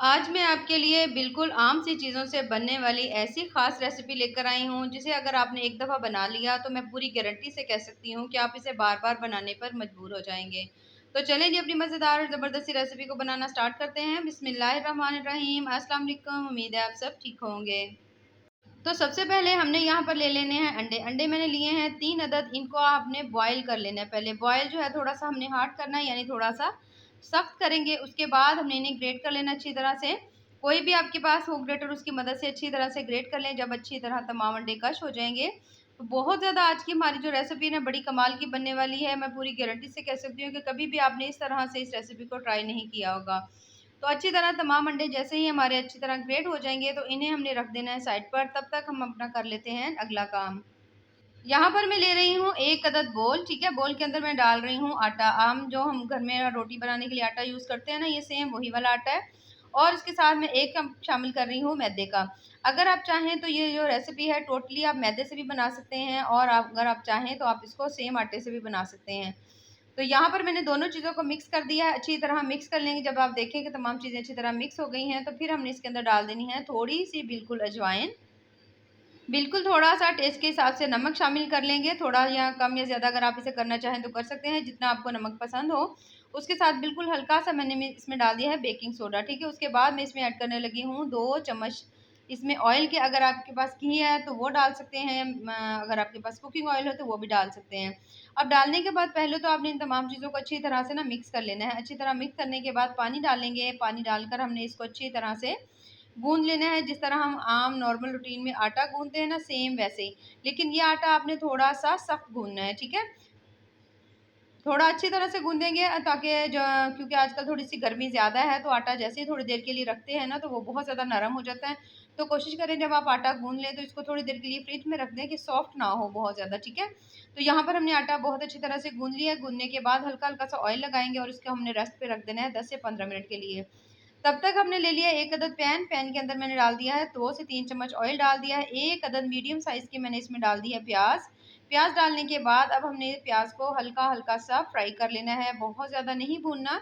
आज मैं आपके लिए बिल्कुल आम सी चीज़ों से बनने वाली ऐसी ख़ास रेसिपी लेकर आई हूँ, जिसे अगर आपने एक दफ़ा बना लिया तो मैं पूरी गारंटी से कह सकती हूँ कि आप इसे बार-बार बनाने पर मजबूर हो जाएँगे। तो चलें जी अपनी मज़ेदार और ज़बरदस्ती रेसिपी को बनाना स्टार्ट करते हैं। बिस्मिल्लाहिर्रहमानिर्रहीम, अस्सलाम वालेकुम, उम्मीद है आप सब ठीक होंगे। तो सबसे पहले हमने यहाँ पर ले लेने हैं अंडे। अंडे मैंने लिए हैं 3 अदद, इनको आपने बॉयल कर लेना है पहले। बॉयल जो है थोड़ा-सा हमने हार्ड करना है, यानी थोड़ा-सा सख्त करेंगे। उसके बाद हमने इन्हें ग्रेट कर लेना अच्छी तरह से। कोई भी आपके पास हो ग्रेटर, उसकी मदद से अच्छी तरह से ग्रेट कर लें। जब अच्छी तरह तमाम अंडे कश हो जाएँगे, तो बहुत ज़्यादा आज की हमारी जो रेसिपी है ना बड़ी कमाल की बनने वाली है। मैं पूरी गारंटी से कह सकती हूँ कि कभी भी आपने इस तरह से इस रेसिपी को ट्राई नहीं किया होगा। तो अच्छी तरह तमाम अंडे जैसे ही हमारे अच्छी तरह ग्रेट हो जाएँगे, तो इन्हें हमने रख देना है साइड पर। तब तक हम अपना कर लेते हैं अगला काम। यहाँ पर मैं ले रही हूँ 1 अदद बोल, ठीक है? बोल के अंदर मैं डाल रही हूँ आटा। आम जो हम घर में रोटी बनाने के लिए आटा यूज़ करते हैं ना, ये सेम वही वाला आटा है। और इसके साथ मैं 1 कप शामिल कर रही हूँ मैदे का। अगर आप चाहें तो ये जो रेसिपी है टोटली आप मैदे से भी बना सकते हैं, और अगर आप चाहें तो आप इसको सेम आटे से भी बना सकते हैं। तो यहाँ पर मैंने दोनों चीज़ों को मिक्स कर दिया है, अच्छी तरह मिक्स कर लेंगे। जब आप देखें कि तमाम चीज़ें अच्छी तरह मिक्स हो गई हैं, तो फिर हमने इसके अंदर डाल देनी है थोड़ी-सी बिल्कुल अजवाइन। बिल्कुल थोड़ा-सा टेस्ट के हिसाब से नमक शामिल कर लेंगे, थोड़ा या कम या ज़्यादा अगर आप इसे करना चाहें तो कर सकते हैं, जितना आपको नमक पसंद हो। उसके साथ बिल्कुल हल्का-सा मैंने इसमें डाल दिया है बेकिंग सोडा, ठीक है? उसके बाद मैं इसमें ऐड करने लगी हूँ 2 चम्मच इसमें ऑयल के। अगर आपके पास घी है तो वो डाल सकते हैं, अगर आपके पास कुकिंग ऑयल हो तो वो भी डाल सकते हैं। अब डालने के बाद पहले तो आपने इन तमाम चीज़ों को अच्छी तरह से ना मिक्स कर लेना है। अच्छी तरह मिक्स करने के बाद पानी डालेंगे, पानी डालकर हमने इसको अच्छी तरह से गूँध लेना है, जिस तरह हम आम नॉर्मल रूटीन में आटा गूँधते हैं ना, सेम वैसे ही। लेकिन ये आटा आपने थोड़ा-सा सख्त गूँधना है, ठीक है? थोड़ा अच्छी तरह से गूँधेंगे ताकि जो क्योंकि आजकल थोड़ी-सी गर्मी ज़्यादा है, तो आटा जैसे ही थोड़ी देर के लिए रखते हैं ना, तो वो बहुत ज़्यादा नरम हो जाता है। तो कोशिश करें जब आप आटा गूँध लें, तो इसको थोड़ी देर के लिए फ्रिज में रख दें कि सॉफ्ट ना हो बहुत ज़्यादा, ठीक है? तो यहाँ पर हमने आटा बहुत अच्छी तरह से गूँध लिया है। गूँधने के बाद हल्का-हल्का सा ऑयल लगाएँगे और इसको हमने रेस्ट पे रख देना है 10 से 15 मिनट के लिए। तब तक हमने ले लिया 1 अदद पैन। पैन के अंदर मैंने डाल दिया है 2 से 3 चम्मच ऑयल डाल दिया है। 1 अदद मीडियम साइज़ की मैंने इसमें डाल दी है प्याज़। प्याज़ डालने के बाद अब हमने प्याज़ को हल्का-हल्का सा फ्राई कर लेना है, बहुत ज़्यादा नहीं भूनना,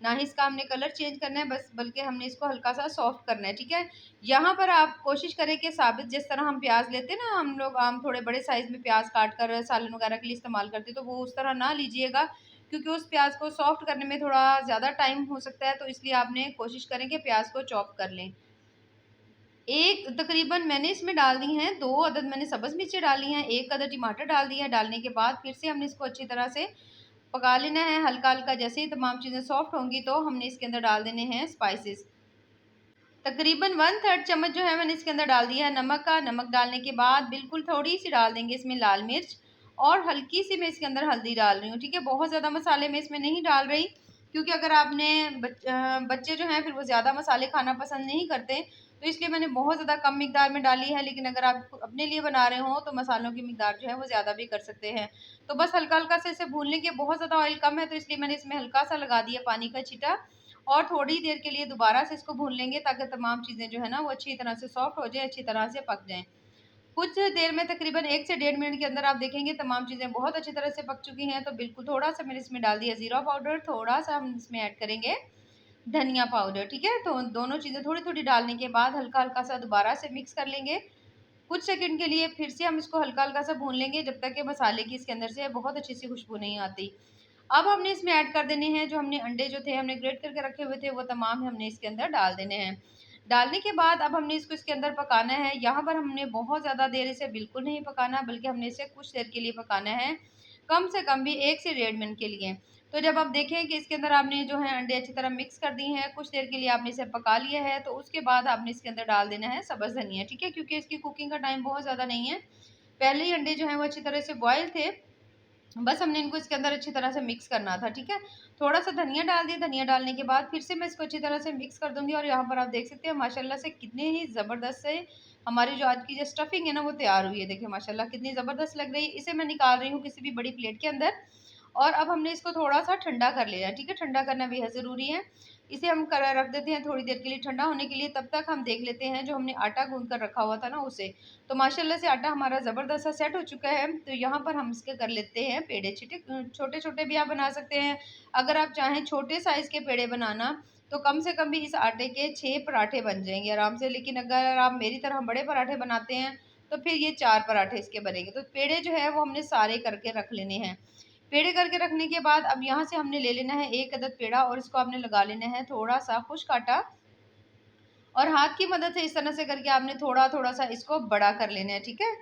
ना ही इसका हमने कलर चेंज करना है, बस बल्कि हमने इसको हल्का-सा सॉफ्ट करना है, ठीक है? यहाँ पर आप कोशिश करें कि साबित जिस तरह हम प्याज़ लेते हैं ना, हम लोग आम थोड़े बड़े साइज़ में प्याज़ काट कर सालन वगैरह के लिए इस्तेमाल करते हैं, तो वो उस तरह ना लीजिएगा, क्योंकि उस प्याज़ को सॉफ्ट करने में थोड़ा ज़्यादा टाइम हो सकता है, तो इसलिए आपने कोशिश करें कि प्याज़ को चॉप कर लें। एक तकरीबन मैंने इसमें डाल दी हैं 2 अदद मैंने सब्ज़ मिर्चें डाली हैं, 1 अदद टमाटर डाल दिया है। डालने के बाद फिर से हमने इसको अच्छी तरह से पका लेना है हल्का-हल्का। जैसे ही तमाम चीज़ें सॉफ्ट होंगी, तो हमने इसके अंदर डाल देने हैं स्पाइसेस। तकरीबन 1/3 चम्मच जो है मैंने इसके अंदर डाल दिया है नमक का। नमक डालने के बाद बिल्कुल थोड़ी-सी डाल देंगे इसमें लाल मिर्च, और हल्की-सी मैं इसके अंदर हल्दी डाल रही हूँ, ठीक है? बहुत ज़्यादा मसाले मैं इसमें नहीं डाल रही, क्योंकि अगर आपने बच्चे जो हैं फिर वो ज़्यादा मसाले खाना पसंद नहीं करते, तो इसलिए मैंने बहुत ज़्यादा कम मिकदार में डाली है। लेकिन अगर आप अपने लिए बना रहे हों, तो मसालों की मिकदार जो है वो ज़्यादा भी कर सकते हैं। तो बस हल्का-हल्का से इसे भून लेंगे, बहुत ज़्यादा ऑयल कम है, तो इसलिए मैंने इसमें हल्का-सा लगा दिया पानी का छींटा, और थोड़ी देर के लिए दोबारा से इसको भून लेंगे, ताकि तमाम चीज़ें जो है ना वो अच्छी तरह से सॉफ्ट हो जाएँ, अच्छी तरह से पक जाएँ। कुछ देर में तकरीबन 1 से डेढ़ मिनट के अंदर आप देखेंगे तमाम चीज़ें बहुत अच्छी तरह से पक चुकी हैं, तो बिल्कुल थोड़ा-सा मैंने इसमें डाल दिया ज़ीरा पाउडर, थोड़ा-सा हम इसमें ऐड करेंगे धनिया पाउडर, ठीक है? तो दोनों चीज़ें थोड़ी-थोड़ी डालने के बाद हल्का-हल्का सा दोबारा से मिक्स कर लेंगे। कुछ सेकंड के लिए फिर से हम इसको हल्का-हल्का सा भून लेंगे, जब तक कि मसाले की इसके अंदर से बहुत अच्छी सी खुशबू नहीं आती। अब हमने इसमें ऐड कर देने हैं जो हमने अंडे जो थे हमने ग्रेट करके रखे हुए थे, वो तमाम हमने इसके अंदर डाल देने हैं। डालने के बाद अब हमने इसको इसके अंदर पकाना है। यहाँ पर हमने बहुत ज़्यादा देर इसे बिल्कुल नहीं पकाना, बल्कि हमने इसे कुछ देर के लिए पकाना है, कम से कम भी 1 से डेढ़ मिनट के लिए। तो जब आप देखें कि इसके अंदर आपने जो है अंडे अच्छी तरह मिक्स कर दिए हैं, कुछ देर के लिए आपने इसे पका लिया है, तो उसके बाद आपने इसके अंदर डाल देना है सब्ज़ धनिया, ठीक है? क्योंकि इसकी कुकिंग का टाइम बहुत ज़्यादा नहीं है। पहले ही अंडे जो हैं वो अच्छी तरह से बॉयल थे, बस हमने इनको इसके अंदर अच्छी तरह से मिक्स करना था, ठीक है? थोड़ा-सा धनिया डाल दिया, धनिया डालने के बाद फिर से मैं इसको अच्छी तरह से मिक्स कर दूँगी, और यहाँ पर आप देख सकते हैं माशाल्लाह से कितने ही ज़बरदस्त से हमारी जो आज की जो स्टफिंग है ना वो तैयार हुई है। देखिए माशाल्लाह कितनी ज़बरदस्त लग रही है। इसे मैं निकाल रही हूँ किसी भी बड़ी प्लेट के अंदर, और अब हमने इसको थोड़ा-सा ठंडा कर लिया है, ठीक है? ठंडा करना बेहद ज़रूरी है। इसे हम कर रख देते हैं थोड़ी देर के लिए ठंडा होने के लिए, तब तक हम देख लेते हैं जो हमने आटा गूँध कर रखा हुआ था ना उसे। तो माशाल्लाह से आटा हमारा ज़बरदस्त सा सेट हो चुका है, तो यहाँ पर हम इसके कर लेते हैं पेड़े। छोटे-छोटे भी आप बना सकते हैं। अगर आप चाहें छोटे साइज़ के पेड़े बनाना, तो कम से कम भी इस आटे के 6 पराठे बन जाएंगे आराम से। लेकिन अगर आप मेरी तरह बड़े पराठे बनाते हैं तो फिर ये 4 पराठे इसके बनेंगे। तो पेड़े जो है वो हमने सारे करके रख लेने हैं। पेड़े करके रखने के बाद अब यहाँ से हमने ले लेना है 1 अदद पेड़ा और इसको आपने लगा लेना है थोड़ा सा खुश्क आटा, और हाथ की मदद से इस तरह से करके आपने थोड़ा थोड़ा सा इसको बड़ा कर लेना है। ठीक है,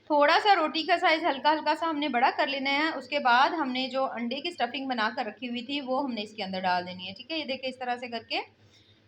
थोड़ा सा रोटी का साइज हल्का हल्का सा हमने बड़ा कर लेना है। उसके बाद हमने जो अंडे की स्टफिंग बना कर रखी हुई थी वो हमने इसके अंदर डाल देनी है। ठीक है, ये देखिए इस तरह से करके।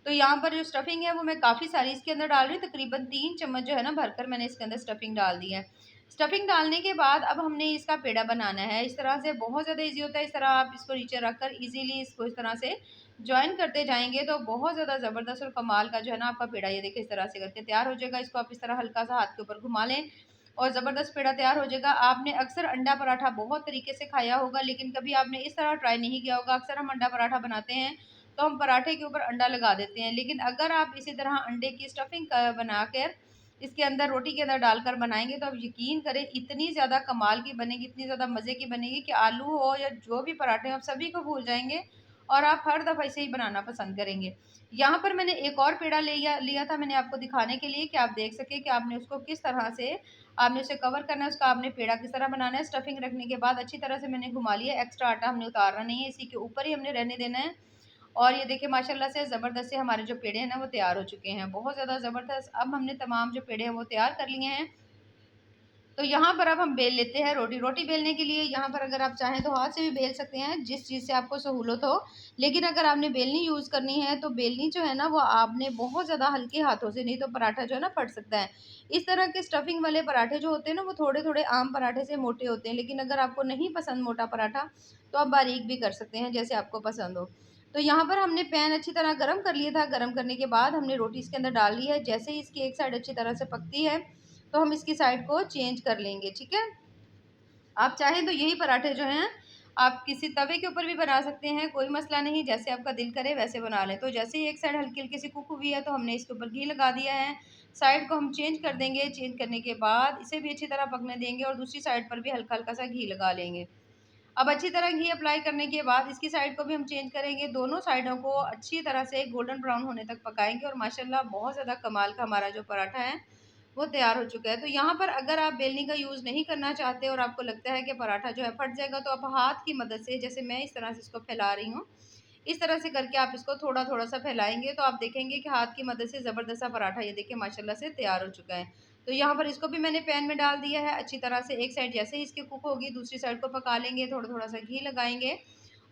तो यहाँ पर जो स्टफिंग है वो मैं काफ़ी सारी इसके अंदर डाल रही हूँ, तकरीबन 3 चम्मच जो है ना भरकर मैंने इसके अंदर स्टफिंग डाल दी है। स्टफिंग डालने के बाद अब हमने इसका पेड़ा बनाना है। इस तरह से बहुत ज़्यादा ईजी होता है। इस तरह आप इसको नीचे रखकर इजीली इसको इस तरह से ज्वाइन करते जाएंगे तो बहुत ज़्यादा ज़बरदस्त और कमाल का जो है ना आपका पेड़ा ये देखिए इस तरह से करके तैयार हो जाएगा। इसको आप इस तरह हल्का सा हाथ के ऊपर घुमा लें और ज़बरदस्त पेड़ा तैयार हो जाएगा। आपने अक्सर अंडा पराठा बहुत तरीके से खाया होगा, लेकिन कभी आपने इस तरह ट्राई नहीं किया होगा। अक्सर हम अंडा पराठा बनाते हैं तो हम पराठे के ऊपर अंडा लगा देते हैं, लेकिन अगर आप इसी तरह अंडे की स्टफिंग बनाकर इसके अंदर रोटी के अंदर डालकर बनाएंगे तो आप यकीन करें इतनी ज़्यादा कमाल की बनेगी, इतनी ज़्यादा मज़े की बनेगी कि आलू हो या जो भी पराठे हो आप सभी को भूल जाएंगे और आप हर दफ़ा इसे ही बनाना पसंद करेंगे। यहाँ पर मैंने एक और पेड़ा लिया लिया था मैंने आपको दिखाने के लिए कि आप देख सके कि आपने उसको किस तरह से आपने उसे कवर करना है, उसका आपने पेड़ा किस तरह बनाना है। स्टफिंग रखने के बाद अच्छी तरह से मैंने घुमा लिया, एक्स्ट्रा आटा हमने उतारना नहीं है, इसी के ऊपर ही हमने रहने देना है। और ये देखिए माशाल्लाह से ज़बरदस्त से हमारे जो पेड़े हैं ना वो तैयार हो चुके हैं, बहुत ज़्यादा ज़बरदस्त। अब हमने तमाम जो पेड़े हैं वो तैयार कर लिए हैं। तो यहाँ पर अब हम बेल लेते हैं रोटी। रोटी बेलने के लिए यहाँ पर अगर आप चाहें तो हाथ से भी बेल सकते हैं, जिस चीज़ से आपको सहूलत हो। लेकिन अगर आपने बेलनी यूज़ करनी है तो बेलनी जो है ना वो आपने बहुत ज़्यादा हल्के हाथों से, नहीं तो पराठा जो है ना फट सकता है। इस तरह के स्टफिंग वाले पराठे जो होते हैं ना वो थोड़े थोड़े आम पराठे से मोटे होते हैं, लेकिन अगर आपको नहीं पसंद मोटा पराठा तो आप बारीक भी कर सकते हैं जैसे आपको पसंद हो। तो यहाँ पर हमने पैन अच्छी तरह गर्म कर लिया था। गर्म करने के बाद हमने रोटी इसके अंदर डाल ली है। जैसे ही इसकी एक साइड अच्छी तरह से पकती है तो हम इसकी साइड को चेंज कर लेंगे। ठीक है, आप चाहें तो यही पराठे जो हैं आप किसी तवे के ऊपर भी बना सकते हैं, कोई मसला नहीं, जैसे आपका दिल करे वैसे बना लें। तो जैसे ही एक साइड हल्की हल्की सी कुक हुई है तो हमने इसके ऊपर घी लगा दिया है। साइड को हम चेंज कर देंगे। चेंज करने के बाद इसे भी अच्छी तरह पकने देंगे और दूसरी साइड पर भी हल्का हल्का सा घी लगा लेंगे। अब अच्छी तरह घी अप्लाई करने के बाद इसकी साइड को भी हम चेंज करेंगे। दोनों साइडों को अच्छी तरह से गोल्डन ब्राउन होने तक पकाएंगे और माशाल्लाह बहुत ज़्यादा कमाल का हमारा जो पराठा है वो तैयार हो चुका है। तो यहाँ पर अगर आप बेलनी का यूज़ नहीं करना चाहते और आपको लगता है कि पराठा जो है फट जाएगा तो आप हाथ की मदद से, जैसे मैं इस तरह से इसको फैला रही हूँ, इस तरह से करके आप इसको थोड़ा थोड़ा सा फैलाएंगे तो आप देखेंगे कि हाथ की मदद से ज़बरदस्त सा पराठा ये देखिए माशाल्लाह से तैयार हो चुका है। तो यहाँ पर इसको भी मैंने पैन में डाल दिया है अच्छी तरह से। एक साइड जैसे ही इसकी कुक होगी दूसरी साइड को पका लेंगे, थोड़ा थोड़ा सा घी लगाएंगे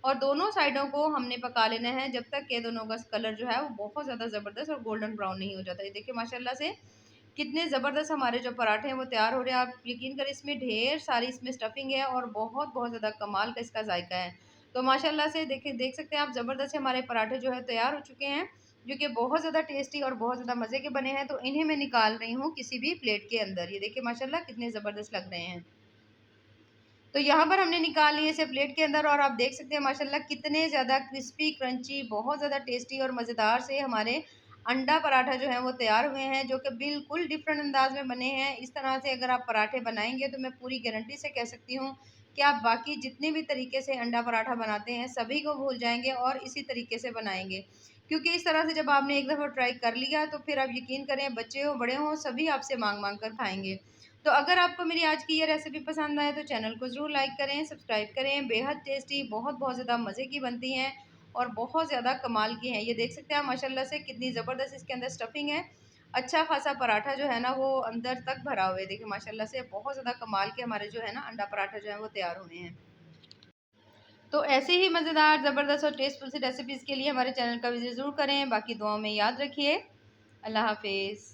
और दोनों साइडों को हमने पका लेना है जब तक कि दोनों का कलर जो है वो बहुत ज़्यादा ज़बरदस्त और गोल्डन ब्राउन नहीं हो जाता। ये देखिए माशाल्लाह से कितने ज़बरदस्त हमारे जो पराठे हैं वो तैयार हो रहे हैं। आप यकीन करें इसमें ढेर सारी इसमें स्टफिंग है और बहुत बहुत ज़्यादा कमाल का इसका जायका है। तो माशाल्लाह से देखिए देख सकते हैं आप ज़बरदस्त से हमारे पराठे जो है तैयार हो चुके हैं, जो कि बहुत ज़्यादा टेस्टी और बहुत ज़्यादा मज़े के बने हैं। तो इन्हें मैं निकाल रही हूँ किसी भी प्लेट के अंदर। ये देखिए माशाल्लाह कितने ज़बरदस्त लग रहे हैं। तो यहाँ पर हमने निकाल लिए इसे प्लेट के अंदर और आप देख सकते हैं माशाल्लाह कितने ज़्यादा क्रिस्पी क्रंची बहुत ज़्यादा टेस्टी और मज़ेदार से हमारे अंडा पराठा जो है वो तैयार हुए हैं, जो कि बिल्कुल डिफरेंट अंदाज में बने हैं। इस तरह से अगर आप पराठे बनाएंगे तो मैं पूरी गारंटी से कह सकती हूँ कि आप बाकी जितने भी तरीके से अंडा पराठा बनाते हैं सभी को भूल जाएंगे और इसी तरीके से बनाएंगे, क्योंकि इस तरह से जब आपने एक दफ़ा ट्राई कर लिया तो फिर आप यकीन करें बच्चे हो बड़े हों सभी आपसे मांग मांग कर खाएंगे। तो अगर आपको मेरी आज की ये रेसिपी पसंद आए तो चैनल को ज़रूर लाइक करें, सब्सक्राइब करें। बेहद टेस्टी बहुत बहुत ज़्यादा मज़े की बनती हैं और बहुत ज़्यादा कमाल की हैं। ये देख सकते हैं आप माशाल्लाह से कितनी ज़बरदस्त इसके अंदर स्टफिंग है। अच्छा खासा पराठा जो है ना वो अंदर तक भरा हुआ है। देखिए माशाल्लाह से बहुत ज़्यादा कमाल के हमारे जो है ना अंडा पराठा जो है वो तैयार हुए हैं। तो ऐसे ही मज़ेदार ज़बरदस्त और टेस्टफुल सी रेसिपीज़ के लिए हमारे चैनल का विजिट ज़रूर करें। बाकी दुआओं में याद रखिए। अल्लाह हाफिज़।